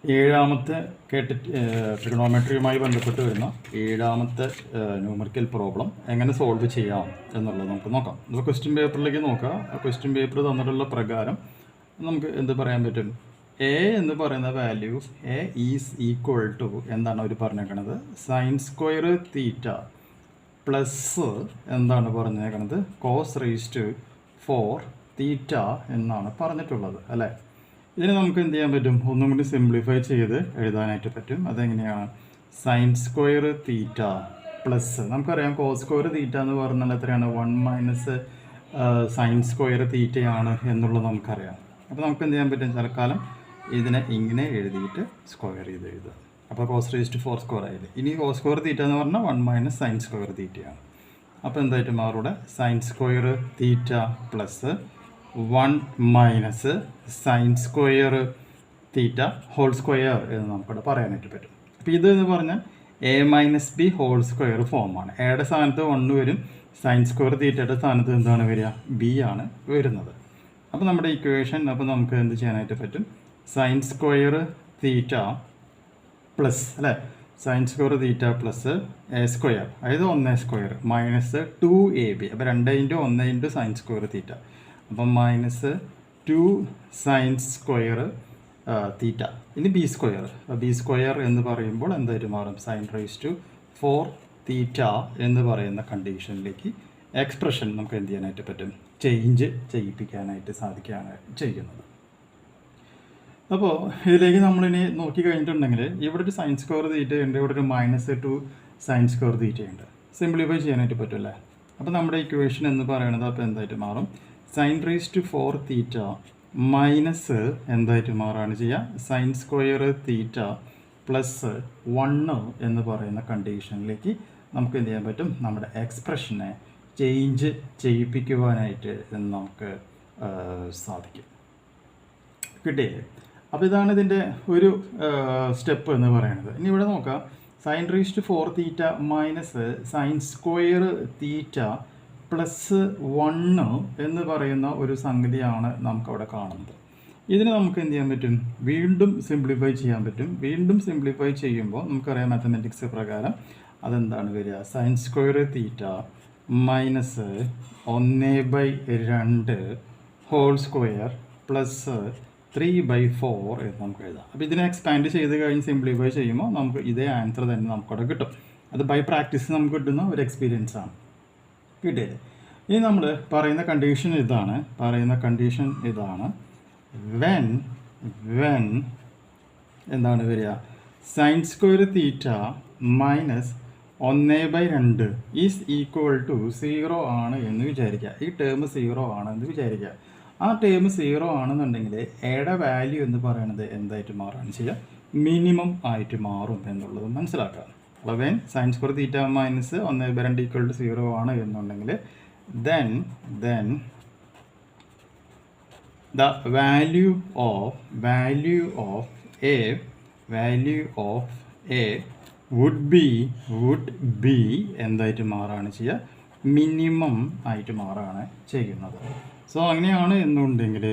ഏഴാമത്തെ ട്രിഗണോമെട്രിയുമായി ബന്ധപ്പെട്ട് വരുന്ന ഏഴാമത്തെ ന്യൂമറിക്കൽ പ്രോബ്ലം എങ്ങനെ സോൾവ് ചെയ്യാം എന്നുള്ളത് നമുക്ക് നോക്കാം. ഇപ്പോൾ ക്വസ്റ്റ്യൻ പേപ്പറിലേക്ക് നോക്കാം. ആ ക്വസ്റ്റ്യൻ പേപ്പർ തന്നിട്ടുള്ള പ്രകാരം നമുക്ക് എന്ത് പറയാൻ പറ്റും? എ എന്ന് പറയുന്ന value A is equal to എന്താണ് അവർ പറഞ്ഞേക്കണത്? സൈൻ സ്ക്വയർ തീറ്റ പ്ലസ് എന്താണ് പറഞ്ഞേക്കണത്? കോസ് റേസ് ടു 4 തീറ്റ എന്നാണ് പറഞ്ഞിട്ടുള്ളത് അല്ലേ? ഇതിന് നമുക്ക് എന്ത് ചെയ്യാൻ പറ്റും? ഒന്നും കൂടി സിംപ്ലിഫൈ ചെയ്ത് എഴുതാനായിട്ട് പറ്റും. അതെങ്ങനെയാണ്? സൈൻ സ്ക്വയർ തീറ്റ പ്ലസ് നമുക്കറിയാം കോസ് സ്ക്വയർ തീറ്റ എന്ന് പറഞ്ഞാൽ എത്രയാണ്? 1 - സൈൻ സ്ക്വയർ തീറ്റയാണ് എന്നുള്ളത് നമുക്കറിയാം. അപ്പോൾ നമുക്ക് എന്ത് ചെയ്യാൻ പറ്റും? തൽക്കാലം ഇതിനെ ഇങ്ങനെ എഴുതിയിട്ട് സ്ക്വയർ ചെയ്ത് എഴുതുക. അപ്പോൾ കോസ് റേസ് ടു 4 സ്ക്വയർ ആയില്ലേ. ഇനി കോസ് സ്ക്വയർ തീറ്റ എന്ന് പറഞ്ഞാൽ 1 - സൈൻ സ്ക്വയർ തീറ്റയാണ്. അപ്പോൾ എന്തായിട്ട് മാറൂടെ? Sine square theta plus 1 - sine square theta whole square എന്ന് നമുക്കിവിടെ പറയാനായിട്ട് പറ്റും. അപ്പോൾ ഇത് എന്ന് പറഞ്ഞാൽ a - b ഹോൾ സ്ക്വയർ ഫോമാണ്. എയുടെ സ്ഥാനത്ത് 1 വരും, സൈൻ സ്ക്വയർ തീറ്റയുടെ സ്ഥാനത്ത് എന്താണ് വരിക? b ആണ് വരുന്നത്. അപ്പോൾ നമ്മുടെ ഇക്വേഷൻ അപ്പോൾ നമുക്ക് എന്ത് ചെയ്യാനായിട്ട് പറ്റും? സൈൻ സ്ക്വയർ തീറ്റ പ്ലസ് അല്ലേ, sign square theta plus A square, അതായത് 1 സ്ക്വയർ മൈനസ് 2ab. അപ്പോൾ 2 × 1 × സൈൻ സ്ക്വയർ തീറ്റ, അപ്പം -2 സൈൻ സ്ക്വയർ തീറ്റ. ഇനി ബി സ്ക്വയർ. ബി സ്ക്വയർ എന്ന് പറയുമ്പോൾ എന്തായിട്ട് മാറും? സൈൻ റേസ് ടു 4 തീറ്റ എന്ന് പറയുന്ന കണ്ടീഷനിലേക്ക് എക്സ്പ്രഷൻ നമുക്ക് എന്ത് ചെയ്യാനായിട്ട് പറ്റും? ചേഞ്ച് ചെയ്യിപ്പിക്കാനായിട്ട് സാധിക്കുകയാണ് ചെയ്യുന്നത്. അപ്പോൾ ഇതിലേക്ക് നമ്മളിനി നോക്കി കഴിഞ്ഞിട്ടുണ്ടെങ്കിൽ ഇവിടെ ഒരു സൈൻ സ്ക്വയർ തീറ്റയുണ്ട്, ഇവിടെ ഒരു -2 സൈൻ സ്ക്വയർ തീറ്റയുണ്ട്. സിംപ്ലിഫൈ ചെയ്യാനായിട്ട് പറ്റുമല്ലേ? അപ്പോൾ നമ്മുടെ ഇക്വേഷൻ എന്ന് പറയുന്നത് അപ്പോൾ എന്തായിട്ട് മാറും? Sine raise to 4 theta minus എന്തായിട്ട് മാറുകയാണ് ചെയ്യുക? സൈൻ സ്ക്വയർ തീറ്റ പ്ലസ് 1 എന്ന് പറയുന്ന കണ്ടീഷനിലേക്ക് നമുക്ക് എന്ത് ചെയ്യാൻ പറ്റും? നമ്മുടെ എക്സ്പ്രഷനെ ചേഞ്ച് ചെയ്യിപ്പിക്കുവാനായിട്ട് നമുക്ക് സാധിക്കും. കിട്ടിയില്ലേ? അപ്പോൾ ഇതാണ് ഇതിൻ്റെ ഒരു സ്റ്റെപ്പ് എന്ന് പറയുന്നത്. ഇനി ഇവിടെ നോക്കാം. Sine raise to 4 theta minus sine square theta plus 1 എന്ന് പറയുന്ന ഒരു സംഗതിയാണ് നമുക്കവിടെ കാണുന്നത്. ഇതിന് നമുക്ക് എന്ത് ചെയ്യാൻ പറ്റും? വീണ്ടും സിംപ്ലിഫൈ ചെയ്യാൻ പറ്റും. വീണ്ടും സിംപ്ലിഫൈ ചെയ്യുമ്പോൾ നമുക്കറിയാം മാത്തമാറ്റിക്സ് പ്രകാരം അതെന്താണ് വരിക? Sine square theta minus 1/2 whole square plus 3/4 എന്ന് നമുക്ക് എഴുതാം. അപ്പോൾ ഇതിനെ എക്സ്പാൻഡ് ചെയ്ത് കഴിഞ്ഞ് സിംപ്ലിഫൈ ചെയ്യുമ്പോൾ നമുക്ക് ഇതേ ആൻസർ തന്നെ നമുക്കവിടെ കിട്ടും. അത് ബൈ പ്രാക്ടീസ് നമുക്ക് കിട്ടുന്ന ഒരു എക്സ്പീരിയൻസ് ആണ്. കിട്ടിയത്. ഇനി നമ്മൾ പറയുന്ന കണ്ടീഷൻ ഇതാണ്. വെൻ എന്താണ് വരിക? Sine square theta minus 1/2 is equal to 0 ആണ് എന്ന് വിചാരിക്കുക. ഈ ടേം 0 ആണെന്ന് വിചാരിക്കുക. ആ ടേം 0 ആണെന്നുണ്ടെങ്കിൽ എയുടെ വാല്യൂ എന്ന് പറയുന്നത് എന്തായിട്ട് മാറുകയാണ് ചെയ്യുക? മിനിമം ആയിട്ട് മാറും എന്നുള്ളത് മനസ്സിലാക്കുക. അപ്പോൾ when sine square theta minus 1/2 equal to 0 ആണ് എന്നുണ്ടെങ്കിൽ then the value of a would be എന്തായിട്ട് മാറുകയാണ് ചെയ്യുക? മിനിമം ആയിട്ട് മാറുകയാണ് ചെയ്യുന്നത്. സോ അങ്ങനെയാണ് എന്നുണ്ടെങ്കിൽ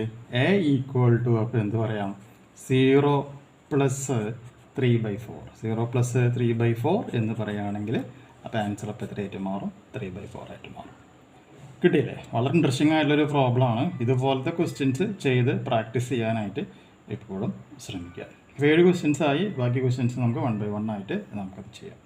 a ഈക്വൽ ടു അപ്പോൾ എന്ത് പറയാം? 0 + 3/4 0 + 3/4 എന്ന് പറയുകയാണെങ്കിൽ അപ്പോൾ ആൻസർ അപ്പോൾ എത്രയായിട്ട് മാറും? 3/4 ആയിട്ട് മാറും. കിട്ടിയില്ലേ? വളരെ ഇൻട്രസ്റ്റിംഗ് ആയിട്ടുള്ളൊരു പ്രോബ്ലമാണ്. ഇതുപോലത്തെ ക്വസ്റ്റ്യൻസ് ചെയ്ത് പ്രാക്ടീസ് ചെയ്യാനായിട്ട് എപ്പോഴും ശ്രമിക്കുക. 7 ക്വസ്റ്റ്യൻസ് ആയി. ബാക്കി ക്വസ്റ്റ്യൻസ് നമുക്ക് 1 by 1 ആയിട്ട് നമുക്കത് ചെയ്യാം.